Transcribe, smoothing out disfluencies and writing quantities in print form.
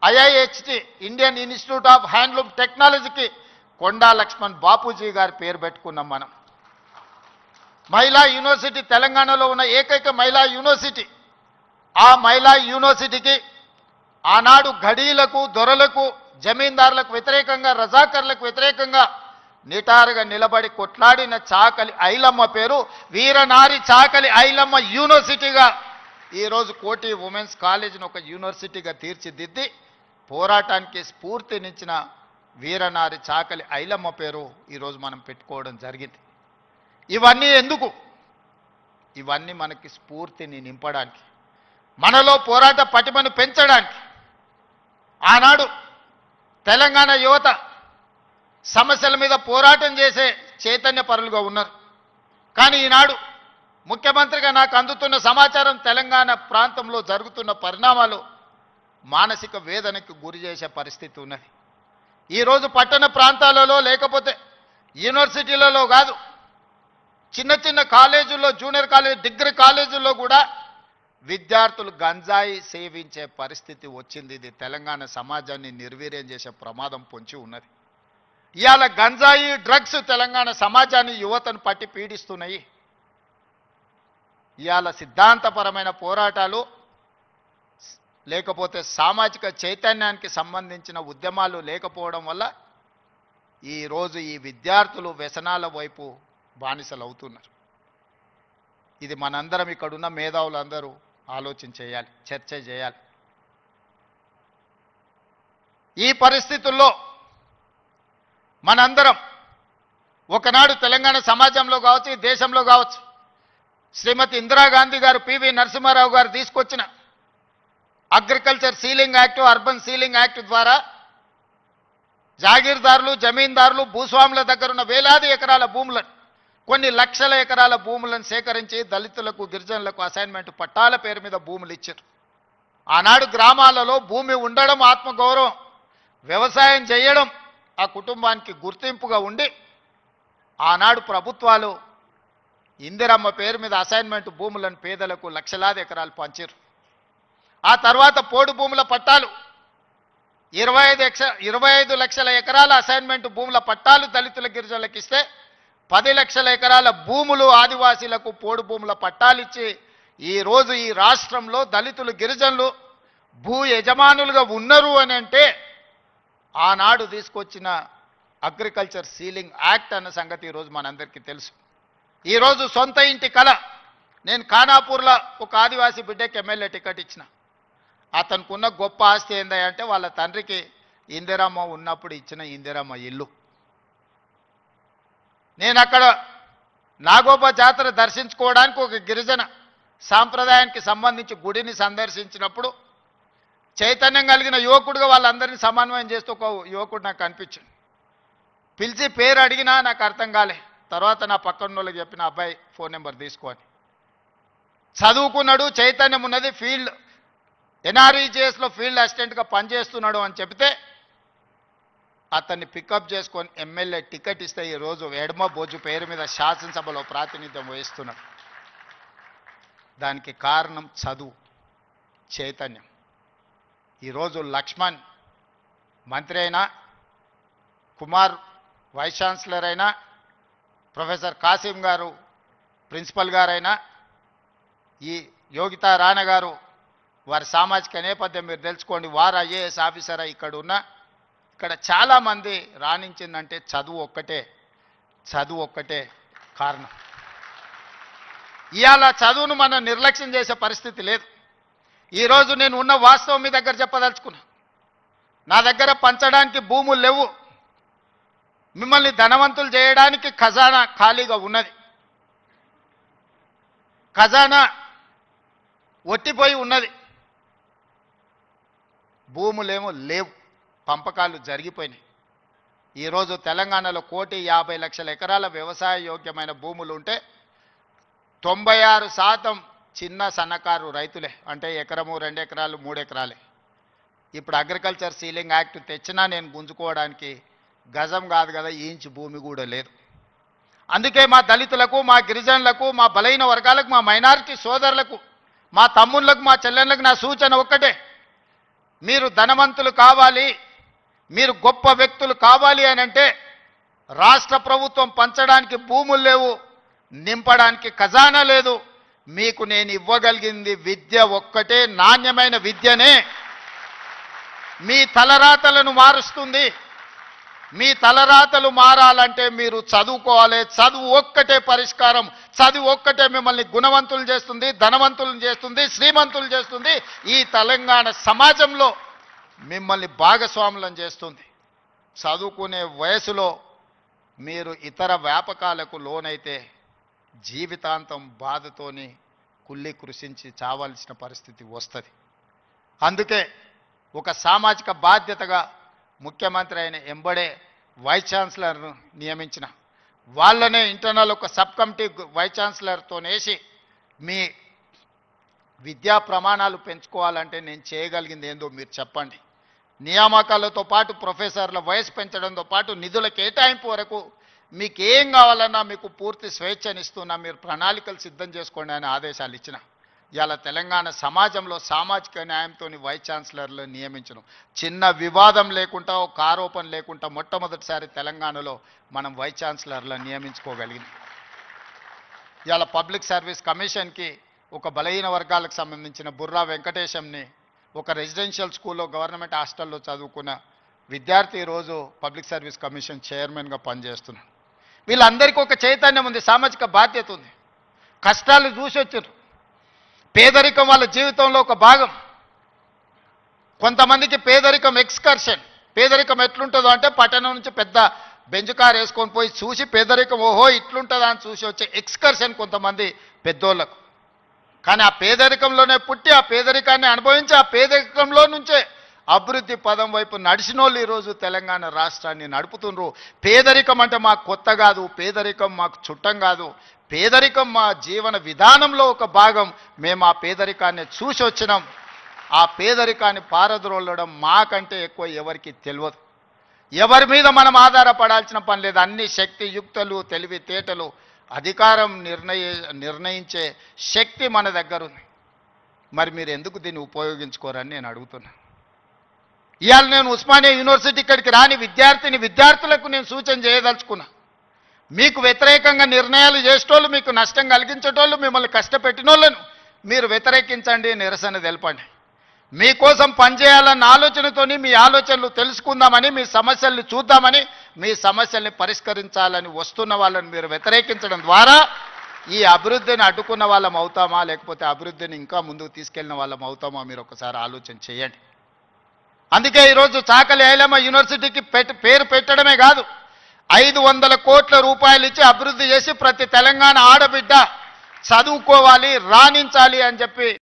IIHT Indian institute of handloom టెక్నాలజీకి కొండా లక్ష్మణ్ బాపూజీ గారి పేరు పెట్టుకున్నాం మనం. మహిళా యూనివర్సిటీ తెలంగాణలో ఉన్న ఏకైక మహిళా యూనివర్సిటీ. ఆ మహిళా యూనివర్సిటీకి ఆనాడు ఘడీలకు, దొరలకు, జమీందారులకు వ్యతిరేకంగా, రజాకర్లకు వ్యతిరేకంగా నిటారుగా నిలబడి కొట్లాడిన చాకలి ఐలమ్మ పేరు వీరనారి చాకలి ఐలమ్మ యూనివర్సిటీగా ఈరోజు కోటి ఉమెన్స్ కాలేజీని ఒక యూనివర్సిటీగా తీర్చిదిద్ది పోరాటానికి స్ఫూర్తినిచ్చిన వీరనారి చాకలి ఐలమ్మ పేరు ఈరోజు మనం పెట్టుకోవడం జరిగింది. ఇవన్నీ ఎందుకు? ఇవన్నీ మనకి స్ఫూర్తిని నింపడానికి, మనలో పోరాట పటిమను పెంచడానికి. ఆనాడు తెలంగాణ యువత సమస్యల మీద పోరాటం చేసే చైతన్య పరులుగా ఉన్నారు. కానీ ఈనాడు ముఖ్యమంత్రిగా నాకు అందుతున్న సమాచారం తెలంగాణ ప్రాంతంలో జరుగుతున్న పరిణామాలు మానసిక వేదనకు గురి చేసే పరిస్థితి ఉన్నది. ఈరోజు పట్టణ ప్రాంతాలలో లేకపోతే యూనివర్సిటీలలో కాదు, చిన్న చిన్న కాలేజీల్లో, జూనియర్ కాలేజ్, డిగ్రీ కాలేజీల్లో కూడా విద్యార్థులు గంజాయి సేవించే పరిస్థితి వచ్చింది. ఇది తెలంగాణ సమాజాన్ని నిర్వీర్యం చేసే ప్రమాదం పొంచి ఉన్నది. ఇవాళ గంజాయి, డ్రగ్స్ తెలంగాణ సమాజాన్ని, యువతను పట్టి పీడిస్తున్నాయి. ఇవాళ సిద్ధాంతపరమైన పోరాటాలు లేకపోతే సామాజిక చైతన్యానికి సంబంధించిన ఉద్యమాలు లేకపోవడం వల్ల ఈరోజు ఈ విద్యార్థులు వ్యసనాల వైపు బానిసలు అవుతున్నారు. ఇది మనందరం, ఇక్కడున్న మేధావులందరూ ఆలోచన చేయాలి, చర్చ చేయాలి. ఈ పరిస్థితుల్లో మనందరం ఒకనాడు తెలంగాణ సమాజంలో కావచ్చు, ఈ దేశంలో కావచ్చు, శ్రీమతి ఇందిరాగాంధీ గారు, పివి నరసింహారావు గారు తీసుకొచ్చిన agriculture ceiling act, urban ceiling act ద్వారా జాగీర్దారులు, జమీందారులు, భూస్వాముల దగ్గరున్న వేలాది ఎకరాల భూములను, కొన్ని లక్షల ఎకరాల భూములను సేకరించి దళితులకు, గిరిజనులకు అసైన్మెంట్ పట్టాల పేరు మీద భూములు ఇచ్చారు. ఆనాడు గ్రామాలలో భూమి ఉండడం, ఆత్మగౌరవం, వ్యవసాయం చేయడం ఆ కుటుంబానికి గుర్తింపుగా ఉండి ఆనాడు ప్రభుత్వాలు ఇందిరమ్మ పేరు మీద అసైన్మెంట్ భూములను పేదలకు లక్షలాది ఎకరాలు పంచారు. ఆ తర్వాత పోడు భూముల పట్టాలు 25 లక్షల ఎకరాల అసైన్మెంట్ భూముల పట్టాలు దళితుల, గిరిజనులకు ఇస్తే 10 లక్షల ఎకరాల భూములు ఆదివాసీలకు పోడు భూముల పట్టాలిచ్చి ఈరోజు ఈ రాష్ట్రంలో దళితులు, గిరిజనులు భూ యజమానులుగా ఉన్నారు అని అంటే ఆనాడు తీసుకొచ్చిన అగ్రికల్చర్ సీలింగ్ యాక్ట్ అన్న సంగతి ఈరోజు మనందరికీ తెలుసు. ఈరోజు సొంత ఇంటి కళ. నేను ఖానాపూర్లో ఒక ఆదివాసీ బిడ్డకి ఎమ్మెల్యే టికెట్ ఇచ్చిన. అతనికి ఉన్న గొప్ప ఆస్తి ఏందంటే వాళ్ళ తండ్రికి ఇందిరమ్మ ఉన్నప్పుడు ఇచ్చిన ఇందిరమ్మ ఇల్లు. నేను అక్కడ నాగోబా జాతర దర్శించుకోవడానికి ఒక గిరిజన సాంప్రదాయానికి సంబంధించి గుడిని సందర్శించినప్పుడు చైతన్యం కలిగిన యువకుడుగా వాళ్ళందరినీ సమన్వయం చేస్తూ ఒక యువకుడు నాకు కనిపించింది. పిలిచి పేరు అడిగినా నాకు అర్థం కాలే. తర్వాత నా పక్కన వాళ్ళకి చెప్పిన, అబ్బాయి ఫోన్ నెంబర్ తీసుకొని, చదువుకున్నాడు, చైతన్యం ఉన్నది, ఫీల్డ్ ఎన్ఆర్ఈజేఎస్లో ఫీల్డ్ అసిస్టెంట్గా పనిచేస్తున్నాడు అని చెప్తే అతన్ని పికప్ చేసుకొని ఎమ్మెల్యే టికెట్ ఇస్తే ఈరోజు ఎడమ బోజు పేరు మీద శాసనసభలో ప్రాతినిధ్యం వహిస్తున్నాడు. దానికి కారణం చదువు, చైతన్యం. ఈరోజు లక్ష్మణ్ మంత్రి అయినా, కుమార్ వైస్ ఛాన్సలర్ అయినా, ప్రొఫెసర్ కాసిం గారు ప్రిన్సిపల్ గారైనా, ఈ యోగితా రాణా గారు వారి సామాజిక నేపథ్యం మీరు తెలుసుకోండి, వారు ఐఏఎస్ ఆఫీసర్ ఇక్కడ చాలామంది రాణించిందంటే చదువు ఒక్కటే కారణం. ఇవాళ చదువును మనం నిర్లక్ష్యం చేసే పరిస్థితి లేదు. ఈరోజు నేను ఉన్న వాస్తవం మీ దగ్గర చెప్పదలుచుకున్నా. నా దగ్గర పంచడానికి భూములు లేవు. మిమ్మల్ని ధనవంతులు చేయడానికి ఖజానా ఖాళీగా ఉన్నది. ఖజానా ఒట్టిపోయి ఉన్నది. భూములేమో లేవు, పంపకాలు జరిగిపోయినాయి. ఈరోజు తెలంగాణలో 1,50,00,000 ఎకరాల వ్యవసాయ యోగ్యమైన భూములు ఉంటే 96% చిన్న సన్నకారు రైతులే. అంటే ఎకరము, 2 ఎకరాలు, 3 ఎకరాలే. ఇప్పుడు అగ్రికల్చర్ సీలింగ్ యాక్ట్ తెచ్చినా నేను గుంజుకోవడానికి గజం కాదు కదా, ఇంచు భూమి కూడా లేదు. అందుకే మా దళితులకు, మా గిరిజనులకు, మా బలైన వర్గాలకు, మా మైనారిటీ సోదరులకు, మా తమ్ముళ్ళకు, మా చెల్లెళ్ళకు నా సూచన ఒక్కటే, మీరు ధనవంతులు కావాలి, మీరు గొప్ప వ్యక్తులు కావాలి అని అంటే రాష్ట్ర ప్రభుత్వం పంచడానికి భూములు లేవు, నింపడానికి ఖజానా లేదు. మీకు నేను ఇవ్వగలిగింది విద్య ఒక్కటే, నాణ్యమైన విద్యనే. మీ తలరాతలను మారుస్తుంది. మీ తలరాతలు మారాలంటే మీరు చదువుకోవాలి. చదువు ఒక్కటే పరిష్కారం. చదువు ఒక్కటే మిమ్మల్ని గుణవంతులు చేస్తుంది, ధనవంతులను చేస్తుంది, శ్రీమంతులు చేస్తుంది. ఈ తెలంగాణ సమాజంలో మిమ్మల్ని భాగస్వాములను చేస్తుంది. చదువుకునే వయసులో మీరు ఇతర వ్యాపకాలకు లోనైతే జీవితాంతం బాధతోని కుళ్ళి కృషించి చావాల్సిన పరిస్థితి వస్తుంది. అందుకే ఒక సామాజిక బాధ్యతగా ముఖ్యమంత్రి అయిన ఎంబడే వైస్ ఛాన్సలర్ను నియమించిన వాళ్ళనే ఇంటర్నల్ ఒక సబ్ కమిటీ వైస్ ఛాన్సలర్తో వేసి మీ విద్యా ప్రమాణాలు పెంచుకోవాలంటే నేను చేయగలిగింది ఏందో మీరు చెప్పండి. నియామకాలతో పాటు ప్రొఫెసర్ల వయసు పెంచడంతో పాటు నిధుల కేటాయింపు వరకు మీకు ఏం కావాలన్నా మీకు పూర్తి స్వేచ్ఛనిస్తున్నా, మీరు ప్రణాళికలు సిద్ధం చేసుకోండి అని ఆదేశాలు ఇచ్చిన. ఇవాళ తెలంగాణ సమాజంలో సామాజిక న్యాయంతో వైస్ ఛాన్సలర్లు నియమించను. చిన్న వివాదం లేకుండా, ఒక ఆరోపణ లేకుండా మొట్టమొదటిసారి తెలంగాణలో మనం వైస్ ఛాన్సలర్లను నియమించుకోగలిగింది. ఇవాళ పబ్లిక్ సర్వీస్ కమిషన్కి ఒక బలహీన వర్గాలకు సంబంధించిన బుర్రా వెంకటేశంని ఒక రెసిడెన్షియల్ స్కూల్లో గవర్నమెంట్ హాస్టల్లో చదువుకున్న విద్యార్థి ఈరోజు పబ్లిక్ సర్వీస్ కమిషన్ చైర్మన్గా పనిచేస్తున్నాడు. వీళ్ళందరికీ ఒక చైతన్యం ఉంది, సామాజిక బాధ్యత ఉంది. కష్టాలు చూసి వచ్చారు. పేదరికం వాళ్ళ జీవితంలో ఒక భాగం. కొంతమందికి పేదరికం ఎక్స్కర్షన్. పేదరికం ఎట్లుంటుందో అంటే పట్టణం నుంచి పెద్ద బెంచ్ కార్ వేసుకొని పోయి చూసి పేదరికం ఓహో ఇట్లుంటుందా అని చూసి వచ్చే ఎక్స్కర్షన్ కొంతమంది పెద్దోళ్ళకు. కానీ ఆ పేదరికంలోనే పుట్టి ఆ పేదరికాన్ని అనుభవించి ఆ పేదరికంలో నుంచే అభివృద్ధి పదం వైపు నడిచిన వాళ్ళు ఈరోజు తెలంగాణ రాష్ట్రాన్ని నడుపుతున్నారు. పేదరికం అంటే మాకు కొత్త కాదు, పేదరికం మాకు చుట్టం కాదు, పేదరికం మా జీవన విధానంలో ఒక భాగం. మేము ఆ పేదరికాన్ని చూసి వచ్చినాం. ఆ పేదరికాన్ని పారద్రోలడం మాకంటే ఎక్కువ ఎవరికి తెలియదు. ఎవరి మీద మనం ఆధారపడాల్సిన పని లేదు. అన్ని శక్తియుక్తులు, తెలివితేటలు, అధికారం నిర్ణయించే శక్తి మన దగ్గర ఉంది. మరి మీరు ఎందుకు దీన్ని ఉపయోగించుకోరని నేను అడుగుతున్నా. ఇవాళ నేను ఉస్మానియా యూనివర్సిటీ ఇక్కడికి రాని విద్యార్థులకు నేను సూచన చేయదలుచుకున్నా. మీకు వ్యతిరేకంగా నిర్ణయాలు చేసేటోళ్ళు, మీకు నష్టం కలిగించేటోళ్ళు, మిమ్మల్ని కష్టపెట్టినోళ్ళను మీరు వ్యతిరేకించండి, నిరసన తెలపండి. మీకోసం పనిచేయాలన్న ఆలోచనతోని మీ ఆలోచనలు తెలుసుకుందామని, మీ సమస్యల్ని చూద్దామని, మీ సమస్యల్ని పరిష్కరించాలని వస్తున్న వాళ్ళని మీరు వ్యతిరేకించడం ద్వారా ఈ అభివృద్ధిని అడ్డుకున్న వాళ్ళం అవుతామా, లేకపోతే అభివృద్ధిని ఇంకా ముందుకు తీసుకెళ్లిన వాళ్ళం అవుతామా, మీరు ఒకసారి ఆలోచన చేయండి. అందుకే ఈరోజు చాకలి ఐలమ్మ యూనివర్సిటీకి పేరు పెట్టడమే కాదు, 500 కోట్ల రూపాయలు ఇచ్చి అభివృద్ధి చేసి ప్రతి తెలంగాణ ఆడబిడ్డ చదువుకోవాలి, రాణించాలి అని చెప్పి